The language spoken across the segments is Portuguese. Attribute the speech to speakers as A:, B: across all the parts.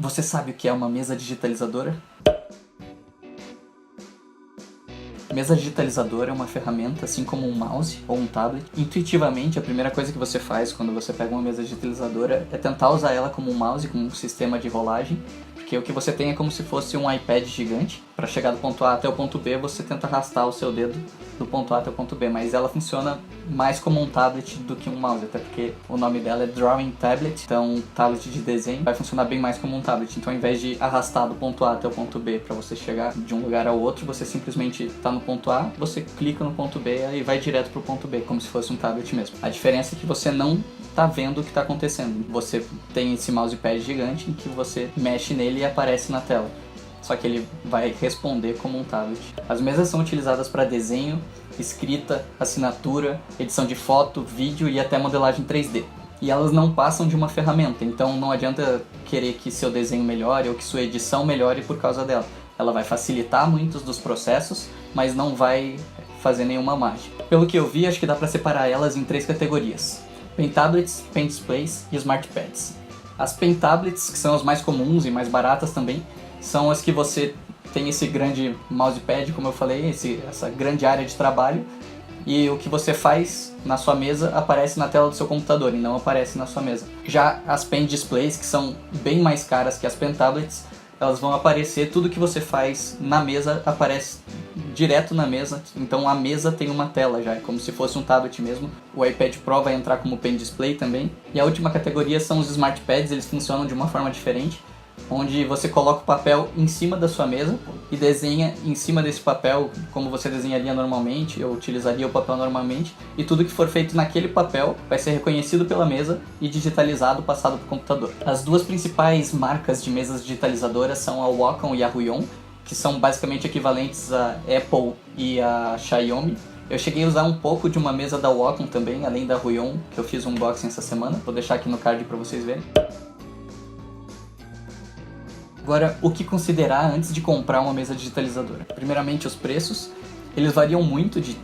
A: Você sabe o que é uma mesa digitalizadora? Mesa digitalizadora é uma ferramenta, assim como um mouse ou um tablet. Intuitivamente, a primeira coisa que você faz quando você pega uma mesa digitalizadora é tentar usar ela como um mouse, como um sistema de rolagem, porque o que você tem é como se fosse um iPad gigante. Para chegar do ponto A até o ponto B, você tenta arrastar o seu dedo do ponto A até o ponto B, mas ela funciona mais como um tablet do que um mouse, até porque o nome dela é Drawing Tablet, então tablet de desenho vai funcionar bem mais como um tablet. Então, ao invés de arrastar do ponto A até o ponto B para você chegar de um lugar ao outro, você simplesmente está no ponto A, você clica no ponto B e vai direto para o ponto B, como se fosse um tablet mesmo. A diferença é que você não tá vendo o que está acontecendo. Você tem esse mousepad gigante em que você mexe nele e aparece na tela. Só que ele vai responder como um tablet. As mesas são utilizadas para desenho, escrita, assinatura, edição de foto, vídeo e até modelagem 3D. E elas não passam de uma ferramenta, então não adianta querer que seu desenho melhore ou que sua edição melhore por causa dela. Ela vai facilitar muitos dos processos, mas não vai fazer nenhuma mágica. Pelo que eu vi, acho que dá para separar elas em 3 categorias: Pen Tablets, Pen Displays e Smart Pads. As Pen Tablets, que são as mais comuns e mais baratas também, são as que você tem esse grande mousepad, como eu falei, essa grande área de trabalho, e o que você faz na sua mesa aparece na tela do seu computador e não aparece na sua mesa. Já as Pen Displays, que são bem mais caras que as Pen Tablets, elas vão aparecer, tudo que você faz na mesa aparece direto na mesa, então a mesa tem uma tela já, é como se fosse um tablet mesmo. O iPad Pro vai entrar como Pen Display também. E a última categoria são os Smart Pads, eles funcionam de uma forma diferente, onde você coloca o papel em cima da sua mesa e desenha em cima desse papel como você desenharia normalmente, ou utilizaria o papel normalmente, e tudo que for feito naquele papel vai ser reconhecido pela mesa e digitalizado, passado para o computador. As duas principais marcas de mesas digitalizadoras são a Wacom e a Huion, que são basicamente equivalentes a Apple e a Xiaomi. Eu cheguei a usar um pouco de uma mesa da Wacom também, além da Huion, que eu fiz um unboxing essa semana, vou deixar aqui no card para vocês verem. Agora, o que considerar antes de comprar uma mesa digitalizadora? Primeiramente, os preços. Eles variam muito, de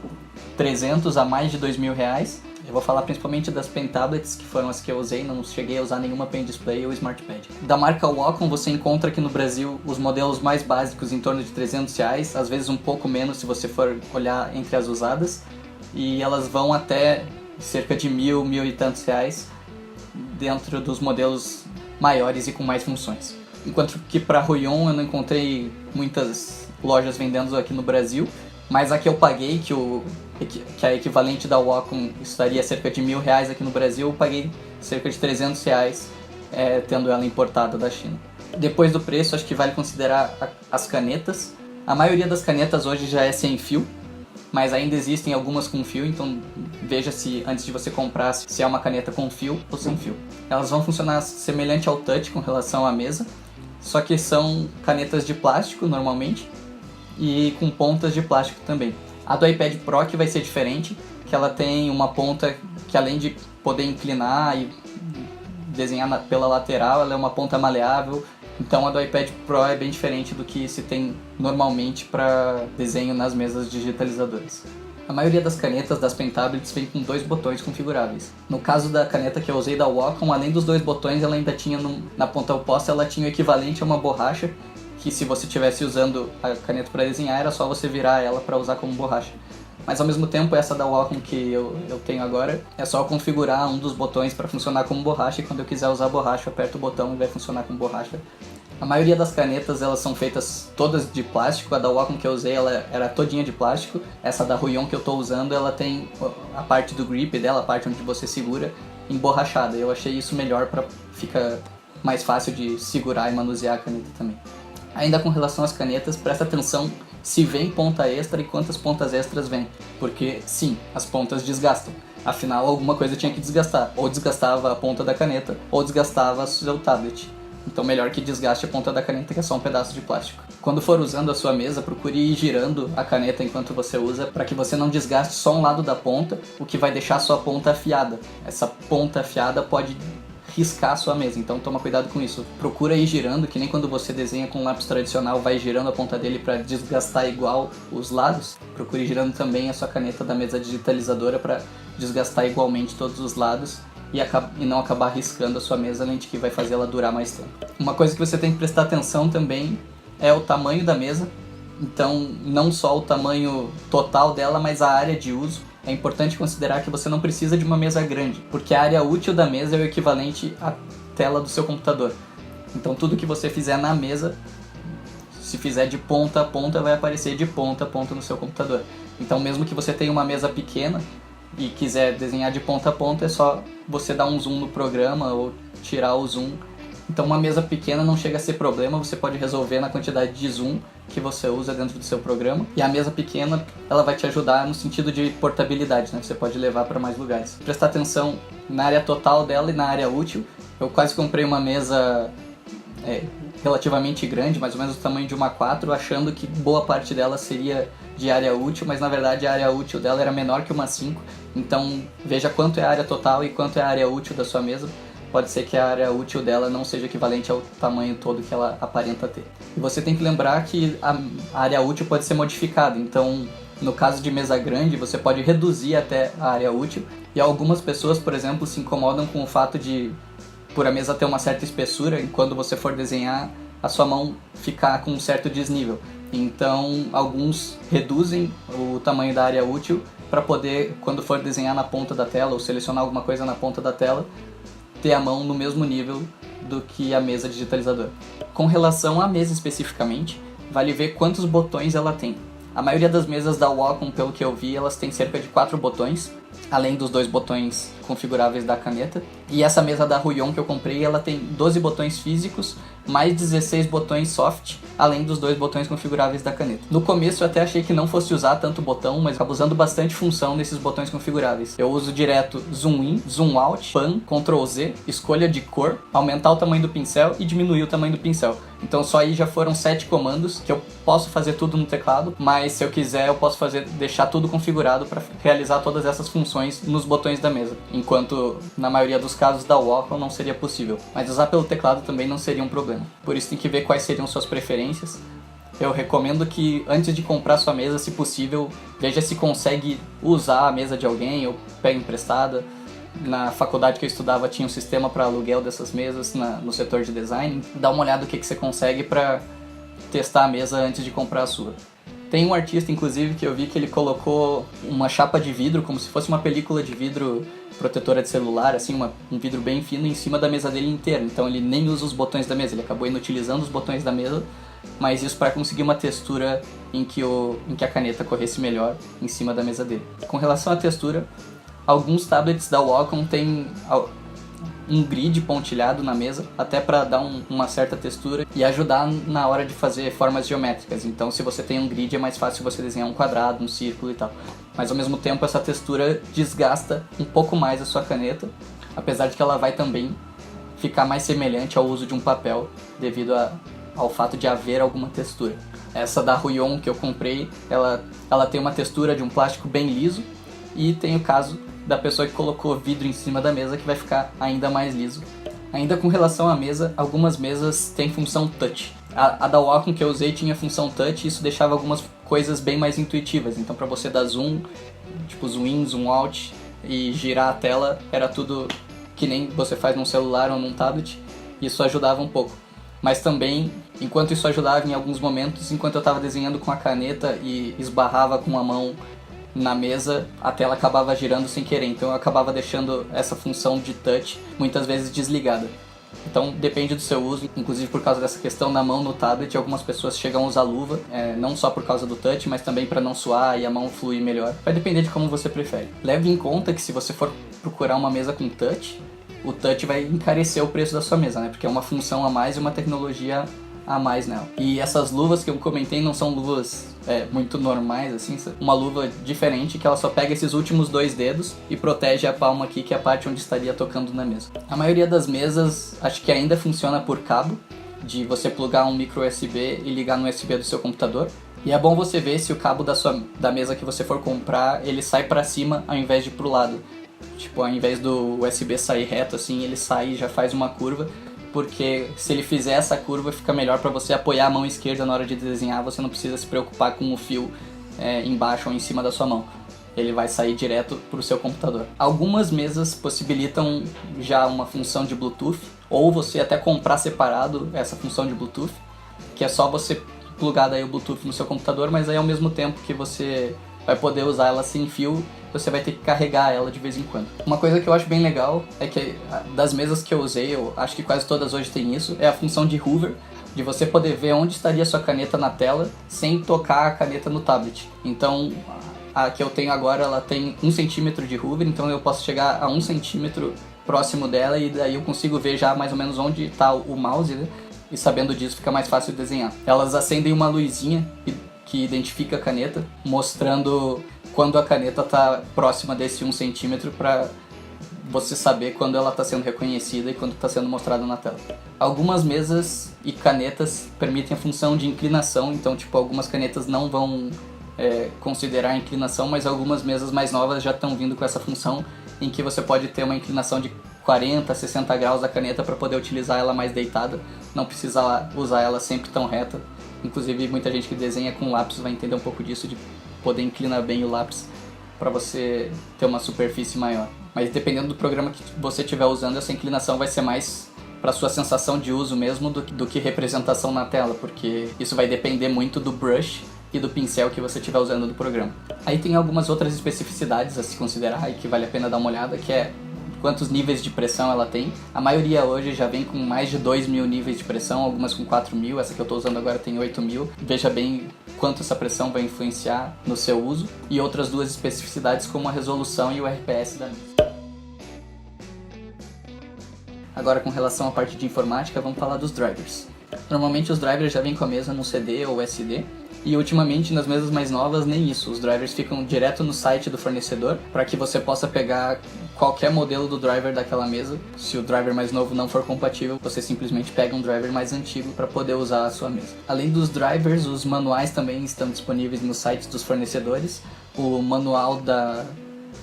A: 300 a mais de R$2.000. Eu vou falar principalmente das Pen Tablets, que foram as que eu usei, não cheguei a usar nenhuma Pen Display ou Smart Pad. Da marca Wacom, você encontra aqui no Brasil os modelos mais básicos em torno de R$300, às vezes um pouco menos se você for olhar entre as usadas, e elas vão até cerca de R$1.000 e tantos dentro dos modelos maiores e com mais funções. Enquanto que para a Huion eu não encontrei muitas lojas vendendo aqui no Brasil, mas a que eu paguei, que a equivalente da Wacom estaria cerca de R$1.000 aqui no Brasil, eu paguei cerca de R$300, tendo ela importada da China. Depois do preço, acho que vale considerar as canetas. A maioria das canetas hoje já é sem fio, mas ainda existem algumas com fio, então veja se antes de você comprar se é uma caneta com fio ou sem fio. Elas vão funcionar semelhante ao touch com relação à mesa, só que são canetas de plástico normalmente e com pontas de plástico também. A do iPad Pro que vai ser diferente, que ela tem uma ponta que, além de poder inclinar e desenhar pela lateral, ela é uma ponta maleável. Então a do iPad Pro é bem diferente do que se tem normalmente para desenho nas mesas digitalizadoras. A maioria das canetas das Pen Tablets vem com 2 botões configuráveis. No caso da caneta que eu usei da Wacom, além dos 2 botões, ela ainda tinha na ponta oposta, ela tinha o equivalente a uma borracha, que se você estivesse usando a caneta para desenhar, era só você virar ela para usar como borracha. Mas ao mesmo tempo, essa da Wacom que eu tenho agora, é só configurar um dos botões para funcionar como borracha, e quando eu quiser usar a borracha, eu aperto o botão e vai funcionar como borracha. A maioria das canetas, elas são feitas todas de plástico. A da Wacom que eu usei, ela era todinha de plástico. Essa da Huion que eu estou usando, ela tem a parte do grip dela, a parte onde você segura, emborrachada. Eu achei isso melhor para ficar mais fácil de segurar e manusear a caneta também. Ainda com relação às canetas, presta atenção se vem ponta extra e quantas pontas extras vem. Porque sim, as pontas desgastam. Afinal, alguma coisa tinha que desgastar. Ou desgastava a ponta da caneta, ou desgastava o seu tablet. Então melhor que desgaste a ponta da caneta, que é só um pedaço de plástico. Quando for usando a sua mesa, procure ir girando a caneta enquanto você usa, para que você não desgaste só um lado da ponta, o que vai deixar a sua ponta afiada. Essa ponta afiada pode riscar a sua mesa, então toma cuidado com isso. Procura ir girando, que nem quando você desenha com um lápis tradicional, vai girando a ponta dele para desgastar igual os lados. Procure ir girando também a sua caneta da mesa digitalizadora para desgastar igualmente todos os lados e não acabar riscando a sua mesa, além de que vai fazer ela durar mais tempo. Uma coisa que você tem que prestar atenção também é o tamanho da mesa. Então, não só o tamanho total dela, mas a área de uso. É importante considerar que você não precisa de uma mesa grande, porque a área útil da mesa é o equivalente à tela do seu computador. Então, tudo que você fizer na mesa, se fizer de ponta a ponta, vai aparecer de ponta a ponta no seu computador. Então, mesmo que você tenha uma mesa pequena e quiser desenhar de ponta a ponta, é só você dar um zoom no programa ou tirar o zoom. Então, uma mesa pequena não chega a ser problema, você pode resolver na quantidade de zoom que você usa dentro do seu programa. E a mesa pequena, ela vai te ajudar no sentido de portabilidade, né? Você pode levar para mais lugares. Prestar atenção na área total dela e na área útil. Eu quase comprei uma mesa relativamente grande, mais ou menos do tamanho de uma A4, achando que boa parte dela seria de área útil, mas na verdade a área útil dela era menor que uma A5. Então, veja quanto é a área total e quanto é a área útil da sua mesa. Pode ser que a área útil dela não seja equivalente ao tamanho todo que ela aparenta ter. E você tem que lembrar que a área útil pode ser modificada, então no caso de mesa grande você pode reduzir até a área útil, e algumas pessoas, por exemplo, se incomodam com o fato de, por a mesa ter uma certa espessura, e quando você for desenhar, a sua mão ficar com um certo desnível. Então alguns reduzem o tamanho da área útil para poder, quando for desenhar na ponta da tela ou selecionar alguma coisa na ponta da tela, ter a mão no mesmo nível do que a mesa digitalizadora. Com relação à mesa especificamente, vale ver quantos botões ela tem. A maioria das mesas da Wacom, pelo que eu vi, elas têm cerca de 4 botões, além dos 2 botões configuráveis da caneta. E essa mesa da Huion que eu comprei, ela tem 12 botões físicos, mais 16 botões soft, além dos 2 botões configuráveis da caneta. No começo eu até achei que não fosse usar tanto botão, mas acabo usando bastante função nesses botões configuráveis. Eu uso direto Zoom In, Zoom Out, Pan, Ctrl Z, escolha de cor, aumentar o tamanho do pincel e diminuir o tamanho do pincel. Então só aí já foram 7 comandos, que eu posso fazer tudo no teclado, mas se eu quiser eu posso deixar tudo configurado para realizar todas essas funções nos botões da mesa, enquanto na maioria dos casos da Wacom não seria possível. Mas usar pelo teclado também não seria um problema. Por isso tem que ver quais seriam suas preferências. Eu recomendo que antes de comprar sua mesa, se possível, veja se consegue usar a mesa de alguém ou pegue emprestada. Na faculdade que eu estudava tinha um sistema para aluguel dessas mesas no setor de design. Dá uma olhada no que você consegue para testar a mesa antes de comprar a sua. Tem um artista, inclusive, que eu vi que ele colocou uma chapa de vidro, como se fosse uma película de vidro protetora de celular, assim, um vidro bem fino em cima da mesa dele inteira. Então ele nem usa os botões da mesa, ele acabou inutilizando os botões da mesa, mas isso para conseguir uma textura em que a caneta corresse melhor em cima da mesa dele. Com relação à textura, alguns tablets da Wacom têm um grid pontilhado na mesa, até para dar uma certa textura e ajudar na hora de fazer formas geométricas. Então se você tem um grid é mais fácil você desenhar um quadrado, um círculo e tal. Mas ao mesmo tempo essa textura desgasta um pouco mais a sua caneta, apesar de que ela vai também ficar mais semelhante ao uso de um papel devido ao fato de haver alguma textura. Essa da Huion que eu comprei, ela tem uma textura de um plástico bem liso, e tem o caso da pessoa que colocou vidro em cima da mesa, que vai ficar ainda mais liso. Ainda com relação à mesa, algumas mesas têm função touch. A da Wacom que eu usei tinha função touch, e isso deixava algumas coisas bem mais intuitivas. Então para você dar zoom, tipo zoom in, zoom out e girar a tela, era tudo que nem você faz num celular ou num tablet. Isso ajudava um pouco. Mas também, enquanto isso ajudava em alguns momentos, enquanto eu estava desenhando com a caneta e esbarrava com a mão na mesa, a tela acabava girando sem querer, então eu acabava deixando essa função de touch muitas vezes desligada. Então depende do seu uso, inclusive por causa dessa questão na mão no tablet, algumas pessoas chegam a usar luva, não só por causa do touch, mas também para não suar e a mão fluir melhor. Vai depender de como você prefere. Leve em conta que se você for procurar uma mesa com touch, o touch vai encarecer o preço da sua mesa, né? Porque é uma função a mais e uma tecnologia a mais nela. E essas luvas que eu comentei não são luvas muito normais, assim, uma luva diferente que ela só pega esses últimos 2 dedos e protege a palma aqui, que é a parte onde estaria tocando na mesa. A maioria das mesas acho que ainda funciona por cabo, de você plugar um micro USB e ligar no USB do seu computador. E é bom você ver se o cabo da mesa que você for comprar, ele sai para cima ao invés de pro lado. Tipo, ao invés do USB sair reto assim, ele sai e já faz uma curva. Porque se ele fizer essa curva, fica melhor para você apoiar a mão esquerda na hora de desenhar, você não precisa se preocupar com o fio embaixo ou em cima da sua mão. ele vai sair direto para o seu computador. Algumas mesas possibilitam já uma função de Bluetooth, ou você até comprar separado essa função de Bluetooth, que é só você plugar daí o Bluetooth no seu computador, mas aí ao mesmo tempo que você vai poder usar ela sem fio, você vai ter que carregar ela de vez em quando. Uma coisa que eu acho bem legal é que das mesas que eu usei, eu acho que quase todas hoje tem isso, é a função de hover, de você poder ver onde estaria a sua caneta na tela sem tocar a caneta no tablet. Então, a que eu tenho agora, ela tem 1 centímetro de hover, então eu posso chegar a 1 centímetro próximo dela e daí eu consigo ver já mais ou menos onde está o mouse, né? E sabendo disso fica mais fácil de desenhar. Elas acendem uma luzinha que identifica a caneta, mostrando quando a caneta está próxima desse 1 centímetro para você saber quando ela está sendo reconhecida e quando está sendo mostrada na tela. Algumas mesas e canetas permitem a função de inclinação, então tipo, algumas canetas não vão considerar a inclinação, mas algumas mesas mais novas já estão vindo com essa função em que você pode ter uma inclinação de 40, 60 graus da caneta para poder utilizar ela mais deitada, não precisa usar ela sempre tão reta. Inclusive muita gente que desenha com lápis vai entender um pouco disso, de poder inclinar bem o lápis para você ter uma superfície maior. Mas dependendo do programa que você estiver usando, essa inclinação vai ser mais para sua sensação de uso mesmo do que representação na tela, porque isso vai depender muito do brush e do pincel que você estiver usando do programa. Aí tem algumas outras especificidades a se considerar e que vale a pena dar uma olhada, que é quantos níveis de pressão ela tem. A maioria hoje já vem com mais de 2.000 níveis de pressão, algumas com 4.000, essa que eu estou usando agora tem 8.000. Veja bem quanto essa pressão vai influenciar no seu uso. E outras duas especificidades como a resolução e o RPS da mesa. Agora, com relação à parte de informática, vamos falar dos drivers. Normalmente os drivers já vêm com a mesa num CD ou SD, e ultimamente nas mesas mais novas nem isso, os drivers ficam direto no site do fornecedor para que você possa pegar qualquer modelo do driver daquela mesa. Se o driver mais novo não for compatível, você simplesmente pega um driver mais antigo para poder usar a sua mesa. Além dos drivers, os manuais também estão disponíveis nos sites dos fornecedores. O manual da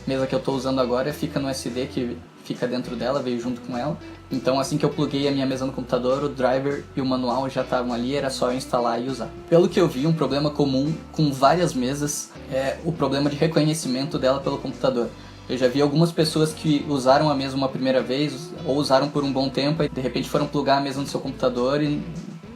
A: mesa que eu estou usando agora fica no SD que fica dentro dela, veio junto com ela. Então assim que eu pluguei a minha mesa no computador, o driver e o manual já estavam ali, era só eu instalar e usar. Pelo que eu vi, um problema comum com várias mesas é o problema de reconhecimento dela pelo computador. Eu já vi algumas pessoas que usaram a mesa uma primeira vez, ou usaram por um bom tempo, e de repente foram plugar a mesa no seu computador e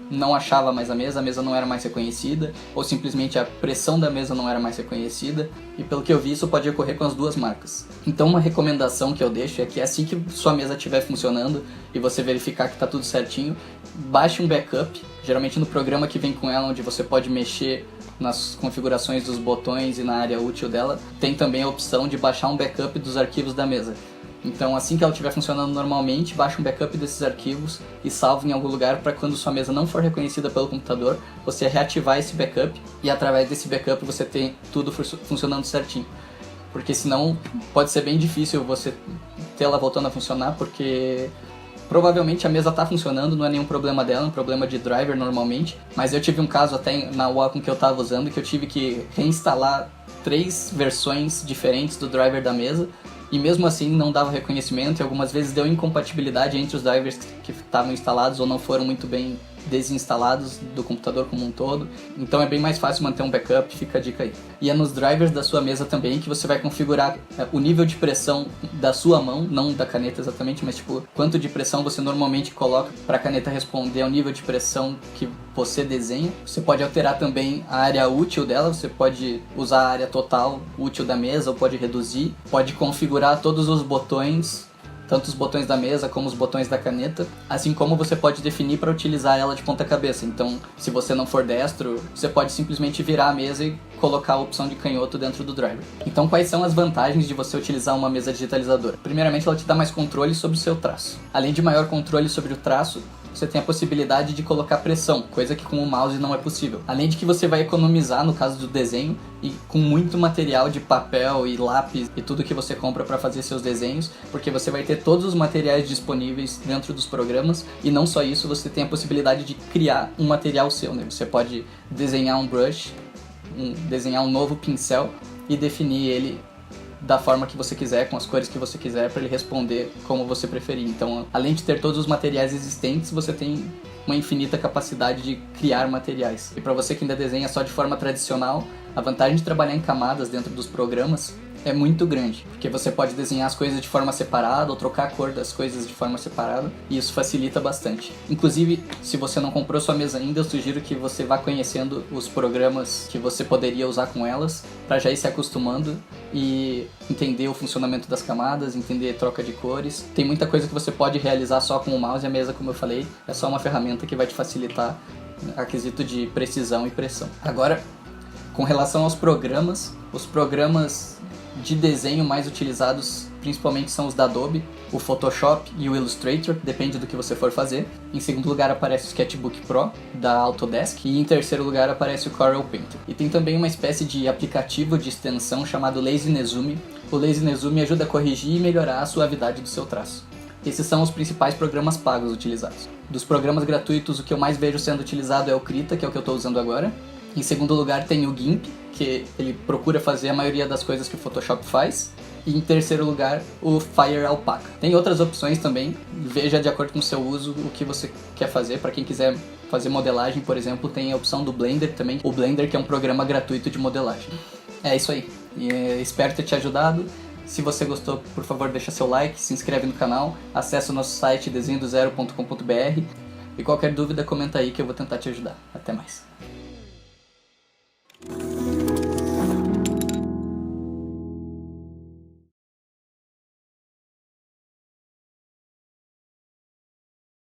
A: não achava mais a mesa não era mais reconhecida, ou simplesmente a pressão da mesa não era mais reconhecida, e pelo que eu vi isso pode ocorrer com as duas marcas. Então uma recomendação que eu deixo é que assim que sua mesa estiver funcionando e você verificar que está tudo certinho, baixe um backup, geralmente no programa que vem com ela, onde você pode mexer nas configurações dos botões e na área útil dela, tem também a opção de baixar um backup dos arquivos da mesa. Então assim que ela estiver funcionando normalmente, baixa um backup desses arquivos e salva em algum lugar para quando sua mesa não for reconhecida pelo computador, você reativar esse backup e através desse backup você tem tudo funcionando certinho. Porque senão pode ser bem difícil você ter ela voltando a funcionar, porque provavelmente a mesa está funcionando, não é nenhum problema dela, é um problema de driver normalmente. Mas eu tive um caso até na Wacom que eu estava usando que eu tive que reinstalar 3 versões diferentes do driver da mesa. E mesmo assim não dava reconhecimento e algumas vezes deu incompatibilidade entre os drivers que estavam instalados ou não foram muito bem desinstalados do computador como um todo. Então é bem mais fácil manter um backup, fica a dica aí. E é nos drivers da sua mesa também que você vai configurar o nível de pressão da sua mão, não da caneta exatamente, mas tipo, quanto de pressão você normalmente coloca para a caneta responder ao nível de pressão que você desenha. Você pode alterar também a área útil dela, você pode usar a área total útil da mesa ou pode reduzir, pode configurar todos os botões, tanto os botões da mesa como os botões da caneta, assim como você pode definir para utilizar ela de ponta cabeça. Então, se você não for destro, você pode simplesmente virar a mesa e colocar a opção de canhoto dentro do driver. Então, quais são as vantagens de você utilizar uma mesa digitalizadora? Primeiramente, ela te dá mais controle sobre o seu traço. Além de maior controle sobre o traço, você tem a possibilidade de colocar pressão, coisa que com o mouse não é possível. Além de que você vai economizar no caso do desenho e com muito material de papel e lápis e tudo que você compra para fazer seus desenhos, porque você vai ter todos os materiais disponíveis dentro dos programas e não só isso, você tem a possibilidade de criar um material seu, né? Você pode desenhar um brush, desenhar um novo pincel e definir ele da forma que você quiser, com as cores que você quiser, para ele responder como você preferir. Então, além de ter todos os materiais existentes, você tem uma infinita capacidade de criar materiais. E para você que ainda desenha só de forma tradicional, a vantagem de trabalhar em camadas dentro dos programas é muito grande, porque você pode desenhar as coisas de forma separada ou trocar a cor das coisas de forma separada, e isso facilita bastante. Inclusive, se você não comprou sua mesa ainda, eu sugiro que você vá conhecendo os programas que você poderia usar com elas, para já ir se acostumando e entender o funcionamento das camadas, entender troca de cores. Tem muita coisa que você pode realizar só com o mouse, e a mesa, como eu falei, é só uma ferramenta que vai te facilitar a quesito de precisão e pressão. Agora, com relação aos programas, os programas de desenho mais utilizados principalmente são os da Adobe, o Photoshop e o Illustrator, depende do que você for fazer. Em segundo lugar aparece o Sketchbook Pro da Autodesk e em terceiro lugar aparece o Corel Painter. E tem também uma espécie de aplicativo de extensão chamado Lazy Zoom. O Lazy Zoom ajuda a corrigir e melhorar a suavidade do seu traço. Esses são os principais programas pagos utilizados. Dos programas gratuitos, o que eu mais vejo sendo utilizado é o Krita, que é o que eu estou usando agora. Em segundo lugar tem o GIMP, que ele procura fazer a maioria das coisas que o Photoshop faz. E em terceiro lugar, o Fire Alpaca. Tem outras opções também, veja de acordo com o seu uso o que você quer fazer. Para quem quiser fazer modelagem, por exemplo, tem a opção do Blender também. O Blender, que é um programa gratuito de modelagem. É isso aí, espero ter te ajudado. Se você gostou, por favor, deixa seu like, se inscreve no canal, acesse o nosso site desenhodozero.com.br e qualquer dúvida comenta aí que eu vou tentar te ajudar. Até mais.